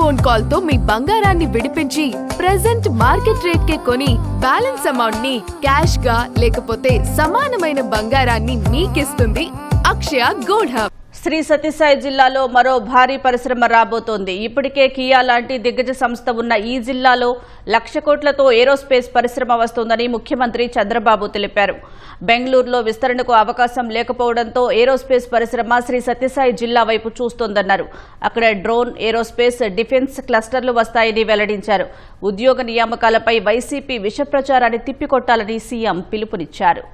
Phone call తో మీ బంగారాన్ని విడిపించి ప్రెజెంట్ మార్కెట్ రేట్ కే కొని బ్యాలెన్స్ అమౌంట్ ని క్యాష్ గా లేకపోతే సమానమైన బంగారాన్ని మీకిస్తుంది అక్షయ గోల్డ్ హబ్. శ్రీ సత్యసాయి జిల్లాలో మరో భారీ పరిశ్రమ రాబోతోంది. ఇప్పటికే కియా లాంటి దిగ్గజ సంస్థ ఉన్న ఈ జిల్లాలో 1,00,000 కోట్లతో ఏరోస్పేస్ పరిశ్రమ వస్తోందని ముఖ్యమంత్రి చంద్రబాబు తెలిపారు. బెంగళూరులో విస్తరణకు అవకాశం లేకపోవడంతో ఏరోస్పేస్ పరిశ్రమ శ్రీ సత్యసాయి జిల్లా వైపు చూస్తోందన్నారు. అక్కడ డ్రోన్, ఏరోస్పేస్, డిఫెన్స్ క్లస్టర్లు వస్తాయని వెల్లడించారు. ఉద్యోగ నియామకాలపై వైసీపీ విష ప్రచారాన్ని తిప్పికొట్టాలని సీఎం పిలుపునిచ్చారు.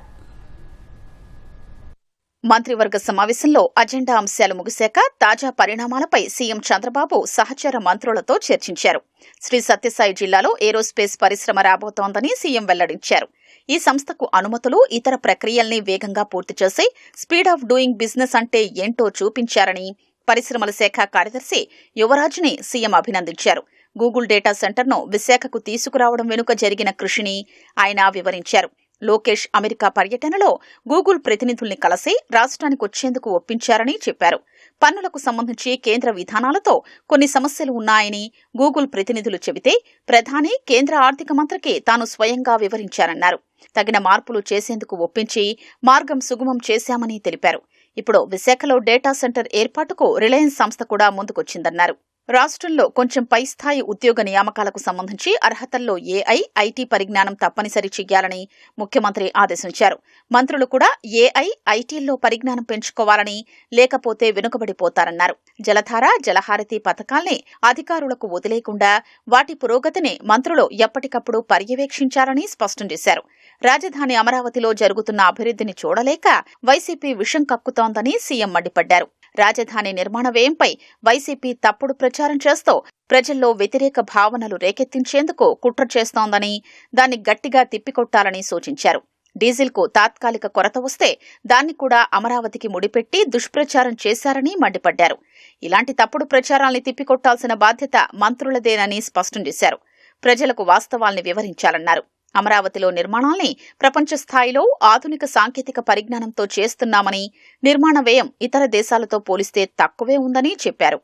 మంత్రివర్గ సమావేశంలో అజెండా అంశాలు ముగిశాక తాజా పరిణామాలపై సీఎం చంద్రబాబు సహచర మంత్రులతో చర్చించారు. శ్రీ సత్యసాయి జిల్లాలో ఏరోస్పేస్ పరిశ్రమ రాబోతోందని సీఎం వెల్లడించారు. ఈ సంస్థకు అనుమతులు, ఇతర ప్రక్రియల్ని వేగంగా పూర్తి చేసి స్పీడ్ ఆఫ్ డూయింగ్ బిజినెస్ అంటే ఏంటో చూపించారని పరిశ్రమల శాఖ కార్యదర్శి యువరాజ్ని సీఎం అభినందించారు. గూగుల్ డేటా సెంటర్ను విశాఖకు తీసుకురావడం వెనుక జరిగిన కృషిని ఆయన వివరించారు. లోకేష్ అమెరికా పర్యటనలో గూగుల్ ప్రతినిధుల్ని కలిసి రాష్ట్రానికి వచ్చేందుకు ఒప్పించారని చెప్పారు. పన్నులకు సంబంధించి కేంద్ర విధానాలతో కొన్ని సమస్యలు ఉన్నాయని గూగుల్ ప్రతినిధులు చెబితే ప్రధాని, కేంద్ర ఆర్థిక మంత్రికి తాను స్వయంగా వివరించారన్నారు. తగిన మార్పులు చేసేందుకు ఒప్పించి మార్గం సుగమం చేశామని తెలిపారు. ఇప్పుడు విశాఖలో డేటా సెంటర్ ఏర్పాటుకు రిలయన్స్ సంస్థ కూడా ముందుకొచ్చిందన్నారు. రాష్ట్రంలో కొంచెం పై స్థాయి ఉద్యోగ నియామకాలకు సంబంధించి అర్హతల్లో ఏఐ, ఐటీ పరిజ్ఞానం తప్పనిసరి చేయాలని ముఖ్యమంత్రి ఆదేశించారు. మంత్రులు కూడా ఏఐ, ఐటీల్లో పరిజ్ఞానం పెంచుకోవాలని, లేకపోతే వెనుకబడిపోతారన్నారు. జలధార, జలహారతి పథకాల్ని అధికారులకు వదిలేకుండా వాటి పురోగతిని మంత్రులు ఎప్పటికప్పుడు పర్యవేక్షించాలని స్పష్టం చేశారు. రాజధాని అమరావతిలో జరుగుతున్న అభివృద్ధిని చూడలేక వైసీపీ విషం కక్కుతోందని సీఎం మండిపడ్డారు. రాజధాని నిర్మాణ వ్యయంపై వైసీపీ తప్పుడు ప్రచారం చేస్తూ ప్రజల్లో వ్యతిరేక భావనలు రేకెత్తించేందుకు కుట్ర చేస్తోందని, దాన్ని గట్టిగా తిప్పికొట్టాలని సూచించారు. డీజిల్కు తాత్కాలిక కొరత వస్తే దాన్ని కూడా అమరావతికి ముడిపెట్టి దుష్ప్రచారం చేశారని మండిపడ్డారు. ఇలాంటి తప్పుడు ప్రచారాల్ని తిప్పికొట్టాల్సిన బాధ్యత మంత్రులదేనని స్పష్టం చేశారు. ప్రజలకు వాస్తవాల్ని వివరించాలన్నారు. అమరావతిలో నిర్మాణాల్ని ప్రపంచ స్థాయిలో ఆధునిక సాంకేతిక పరిజ్ఞానంతో చేస్తున్నామని, నిర్మాణ వ్యయం ఇతర దేశాలతో పోలిస్తే తక్కువే ఉందని చెప్పారు.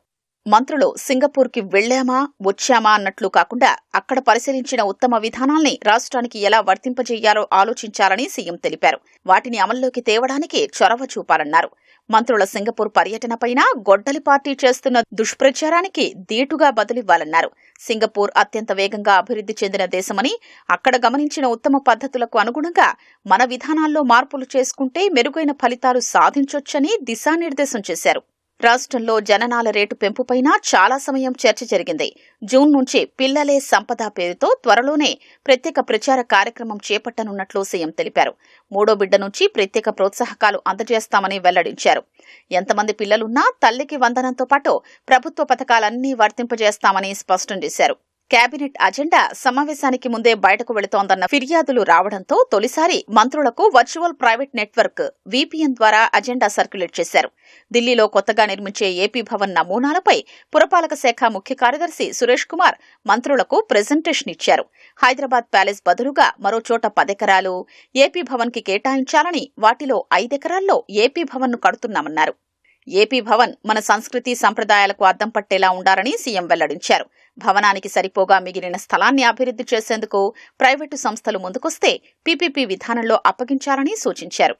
మంత్రులు సింగపూర్కి వెళ్లామా, వచ్చామా అన్నట్లు కాకుండా అక్కడ పరిశీలించిన ఉత్తమ విధానాల్ని రాష్ట్రానికి ఎలా వర్తింపజేయాలో ఆలోచించాలని సీఎం తెలిపారు. వాటిని అమల్లోకి తేవడానికి చొరవ చూపాలన్నారు. మంత్రుల సింగపూర్ పర్యటనపైన గొడ్డలి పార్టీ చేస్తున్న దుష్ప్రచారానికి దీటుగా బదులివ్వాలన్నారు. సింగపూర్ అత్యంత వేగంగా అభివృద్ధి చెందిన దేశమని, అక్కడ గమనించిన ఉత్తమ పద్ధతులకు అనుగుణంగా మన విధానాల్లో మార్పులు చేసుకుంటే మెరుగైన ఫలితాలు సాధించొచ్చని దిశానిర్దేశం చేశారు. రాష్ట్రంలో జననాల రేటు పెంపుపైన చాలా సమయం చర్చ జరిగింది. జూన్ నుంచి పిల్లలే సంపద పేరుతో త్వరలోనే ప్రత్యేక ప్రచార కార్యక్రమం చేపట్టనున్నట్లు సీఎం తెలిపారు. 3వ బిడ్డ నుంచి ప్రత్యేక ప్రోత్సాహకాలు అందజేస్తామని వెల్లడించారు. ఎంతమంది పిల్లలున్నా తల్లికి వందనంతో పాటు ప్రభుత్వ పథకాలన్నీ వర్తింపజేస్తామని స్పష్టం చేశారు. కేబినెట్ అజెండా సమావేశానికి ముందే బయటకు వెళుతోందన్న ఫిర్యాదులు రావడంతో తొలిసారి మంత్రులకు వర్చువల్ ప్రైవేట్ నెట్వర్క్ VPN ద్వారా అజెండా సర్క్యులేట్ చేశారు. ఢిల్లీలో కొత్తగా నిర్మించే ఏపీ భవన్ నమూనాలపై పురపాలక శాఖ ముఖ్య కార్యదర్శి సురేష్ కుమార్ మంత్రులకు ప్రెజెంటేషన్ ఇచ్చారు. హైదరాబాద్ ప్యాలెస్ బదులుగా మరో చోట 10 ఎకరాలు ఏపీ భవన్ కి కేటాయించాలని, వాటిలో 5 ఎకరాల్లో ఏపీ భవన్ ను కడుతున్నామన్నారు. ఏపీ భవన్ మన సంస్కృతి సంప్రదాయాలకు అద్దం పట్టేలా ఉండాలని సీఎం వెల్లడించారు. భవనానికి సరిపోగా మిగిలిన స్థలాన్ని అభివృద్ధి చేసేందుకు ప్రైవేటు సంస్థలు ముందుకొస్తే PPP విధానంలో అప్పగించాలని సూచించారు.